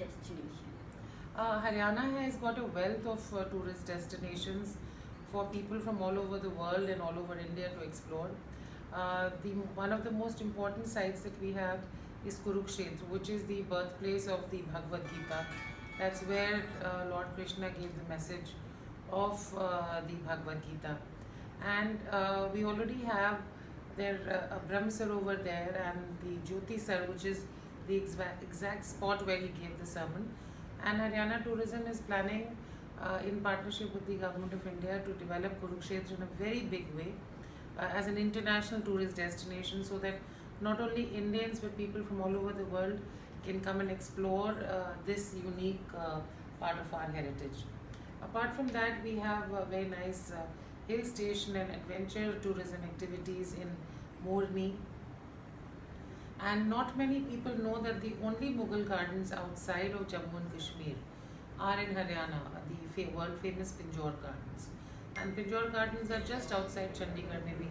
destination? Haryana has got a wealth of tourist destinations for people from all over the world and all over India to explore. One of the most important sites that we have is Kurukshetra, which is the birthplace of the Bhagavad Gita. That's where Lord Krishna gave the message of the Bhagavad Gita. And we already have there a Brahmasar over there and the Jyoti Sar, which is the exact spot where he gave the sermon. And Haryana Tourism is planning, in partnership with the Government of India, to develop Kurukshetra in a very big way as an international tourist destination, so that not only Indians but people from all over the world can come and explore this unique part of our heritage. Apart from that, we have a very nice hill station and adventure tourism activities in Morni. And not many people know that the only Mughal gardens outside of Jammu and Kashmir are in Haryana, the world famous Pinjore Gardens. And Pinjore Gardens are just outside Chandigarh, maybe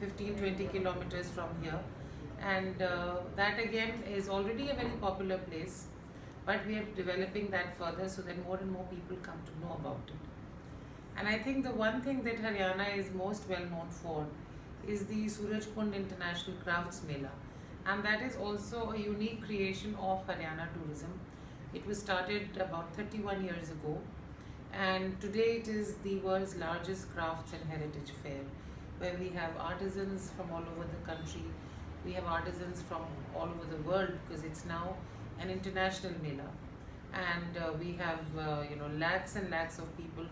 15-20 kilometers from here. And that again is already a very popular place, but we are developing that further so that more and more people come to know about it. And I think the one thing that Haryana is most well known for is the Surajkund International Crafts Mela, and that is also a unique creation of Haryana Tourism. It was started about 31 years ago, and today it is the world's largest crafts and heritage fair, where we have artisans from all over the country. We have artisans from all over the world, because it's now an international mela, and we have lakhs and lakhs of people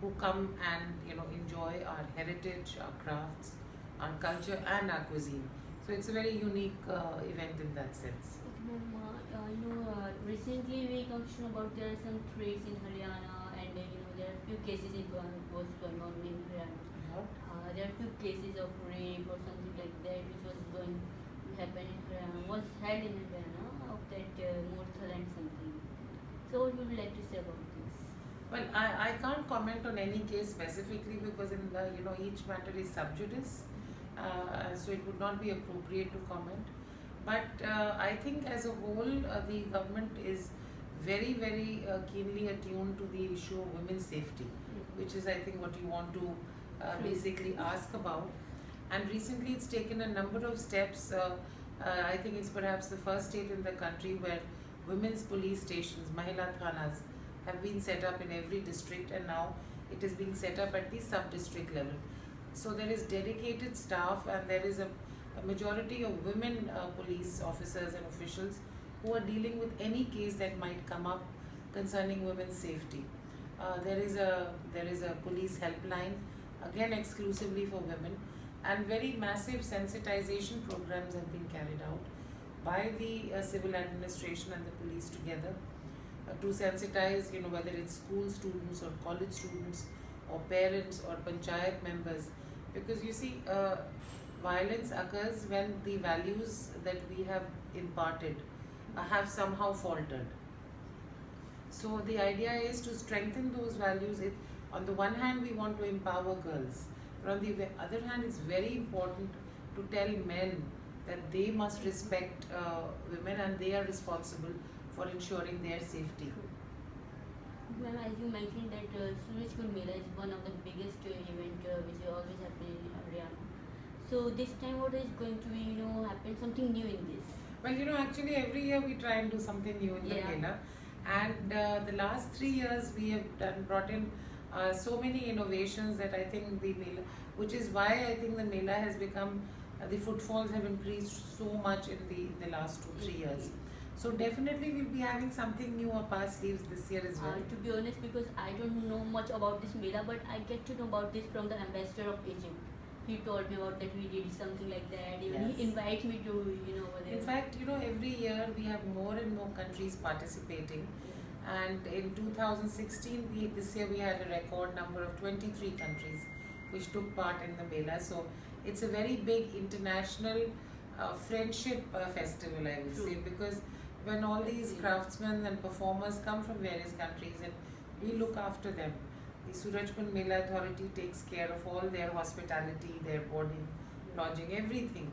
who come and enjoy our heritage, our crafts, our culture, and our cuisine. So it's a very unique event in that sense. Okay, ma'am, recently we come to know about there are some threats in Haryana, and there are few cases was going on in Haryana. There are few cases of rape or something like that which was going to happen in Haryana, was held in Haryana of that Murthal and something. So what would you like to say about this? Well, I can't comment on any case specifically, because in the each matter is sub judice, so it would not be appropriate to comment. But I think as a whole, the government is very keenly attuned to the issue of women's safety, which is I think what you want to basically ask about. And recently it's taken a number of steps. I think it's perhaps the first state in the country where women's police stations, Mahila Thanas, have been set up in every district, and now it is being set up at the sub-district level. So there is dedicated staff, and there is a majority of women police officers and officials who are dealing with any case that might come up concerning women's safety. There is a police helpline, again exclusively for women, and very massive sensitization programs have been carried out by the civil administration and the police together to sensitize, whether it's school students or college students or parents or panchayat members, because you see, violence occurs when the values that we have imparted have somehow faltered. So the idea is to strengthen those values. On the one hand, we want to empower girls, but on the other hand, it's very important to tell men that they must respect women, and they are responsible for ensuring their safety. Ma'am, as you mentioned that Surajkund Mela is one of the biggest event which is always happening in Haryana. So this time what is going to be, happen something new in this? Well, actually every year we try and do something new in the Mela. And the last 3 years we have brought in so many innovations that I think the Mela, which is why I think the Mela has become, the footfalls have increased so much in the last 2-3 years. So definitely we'll be having something new up our sleeves this year as well. To be honest, because I don't know much about this Mela, but I get to know about this from the ambassador of Egypt. He told me about that we did something like that. Even he invited me to, over there. In fact, every year we have more and more countries participating. And in 2016, this year we had a record number of 23 countries which took part in the Mela. So it's a very big international friendship festival, I would say, because when all these craftsmen and performers come from various countries and we look after them, the Surajkund Mela Authority takes care of all their hospitality, their boarding, lodging, everything.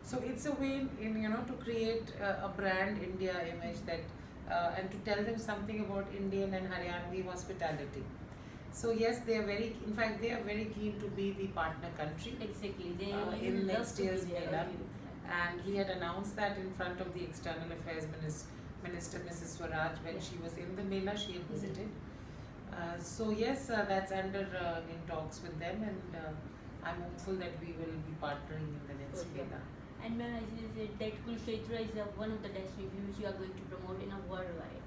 So it's a way in to create a brand India image that and to tell them something about Indian and Haryanvi hospitality. So yes, they are very, in fact, they are very keen to be the partner country Exactly. They in love next to be year's there. Mela. I agree with that. And he had announced that in front of the External Affairs Minister Mrs. Swaraj when she was in the Mela, she had visited. So yes, that's under in talks with them, and I'm hopeful that we will be partnering in the next For sure. Mela. And when I said that Kurukshetra is one of the destinations which you are going to promote in a worldwide.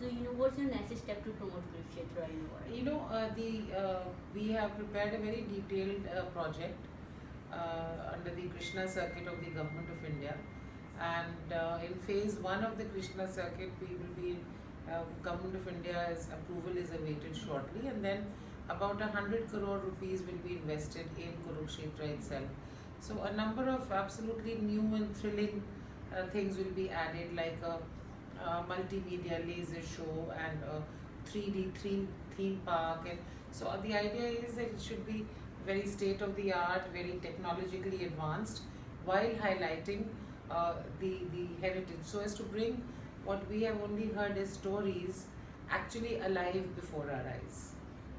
So what's your next step to promote Kurukshetra in the world? We have prepared a very detailed project under the Krishna Circuit of the Government of India, and in phase 1 of the Krishna Circuit, we will be Government of India's approval is awaited shortly, and then about 100 crore rupees will be invested in Kurukshetra itself. So a number of absolutely new and thrilling things will be added, like a multimedia laser show and a 3D theme park. And so the idea is that it should be very state of the art, very technologically advanced, while highlighting the heritage, so as to bring what we have only heard as stories actually alive before our eyes.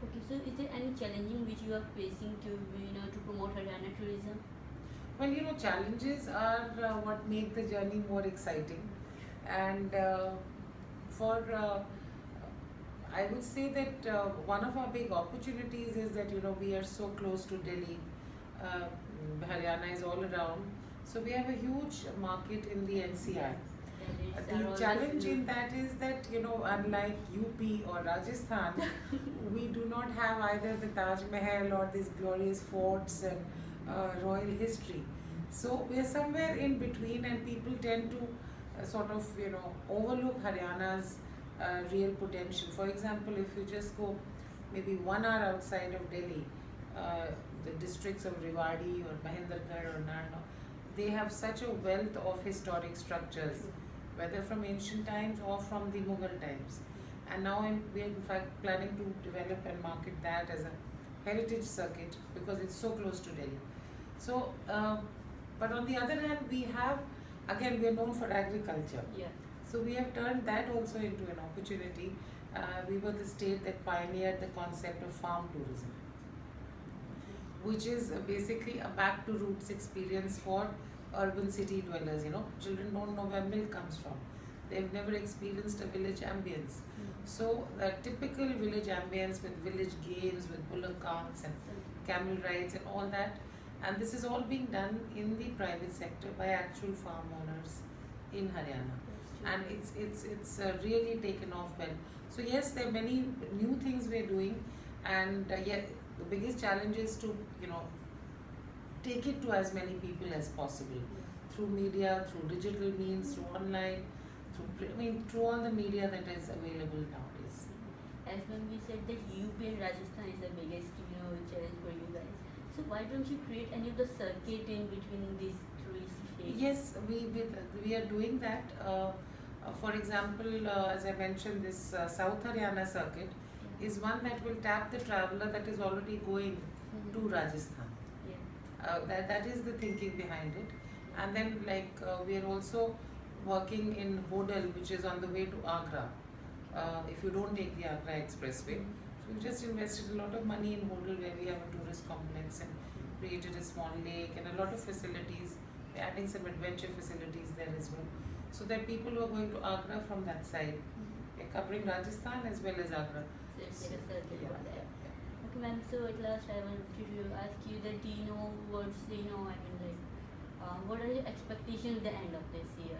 Okay, so is there any challenging which you are facing to promote Haryana tourism? Well, challenges are what make the journey more exciting, and I would say that one of our big opportunities is that we are so close to Delhi. Uh, Haryana is all around, so we have a huge market in the NCR. The challenge in that is that unlike UP or Rajasthan, we do not have either the Taj Mahal or these glorious forts and royal history. So we are somewhere in between, and people tend to sort of overlook Haryana's real potential. For example, if you just go maybe 1 hour outside of Delhi, the districts of Rewari or Mahendragarh or Narnaul, they have such a wealth of historic structures, whether from ancient times or from the Mughal times. And now we are in fact planning to develop and market that as a heritage circuit because it's so close to Delhi. So, but on the other hand, we are known for agriculture. Yeah. So we have turned that also into an opportunity. We were the state that pioneered the concept of farm tourism, which is basically a back to roots experience for urban city dwellers. Children don't know where milk comes from. They've never experienced a village ambience. So the typical village ambience with village games, with bullock carts and camel rides and all that. And this is all being done in the private sector by actual farm owners in Haryana. And it's really taken off well. So yes, there are many new things we're doing, and the biggest challenge is to take it to as many people as possible through media, through digital means, through online, through all the media that is available nowadays. As when we said that UP and Rajasthan is the biggest challenge for you guys. So why don't you create any of the circuit in between these three states? Yes, we are doing that. For example, as I mentioned, this South Haryana circuit is one that will tap the traveller that is already going to Rajasthan. That is the thinking behind it. And then we are also working in Hodal, which is on the way to Agra. If you don't take the Agra expressway, so we've just invested a lot of money in Hodal, where we have a tourist complex and created a small lake and a lot of facilities. We're adding some adventure facilities there as well, so that people who are going to Agra from that side, we're covering Rajasthan as well as Agra. So it's like a circuit Yeah, over there. yeah. Okay, ma'am. So at last, I want to ask you that what are your expectations at the end of this year?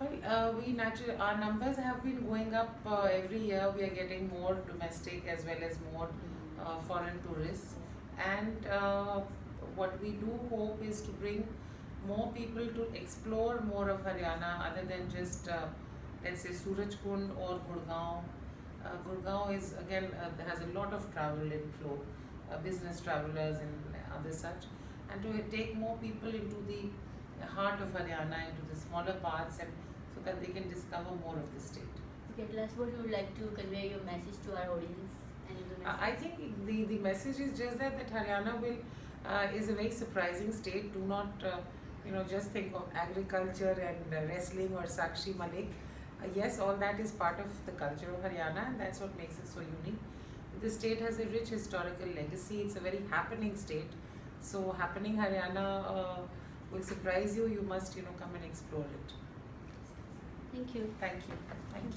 Well, our numbers have been going up every year. We are getting more domestic as well as more foreign tourists, and what we do hope is to bring more people to explore more of Haryana other than just let's say Surajkund or Gurgaon. Gurgaon is again has a lot of travel inflow, business travelers and other such, and to take more people into the heart of Haryana, into the smaller parts, and so that they can discover more of the state. Okay, at last, what you would like to convey your message to our audience? Any of the message? I think the message is just that Haryana is a very surprising state. Do not just think of agriculture and wrestling or Sakshi Malik. Yes, all that is part of the culture of Haryana, and that's what makes it so unique. The state has a rich historical legacy. It's a very happening state. So, happening Haryana will surprise you. You must, come and explore it. Thank you. Thank you. Thank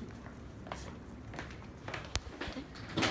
you.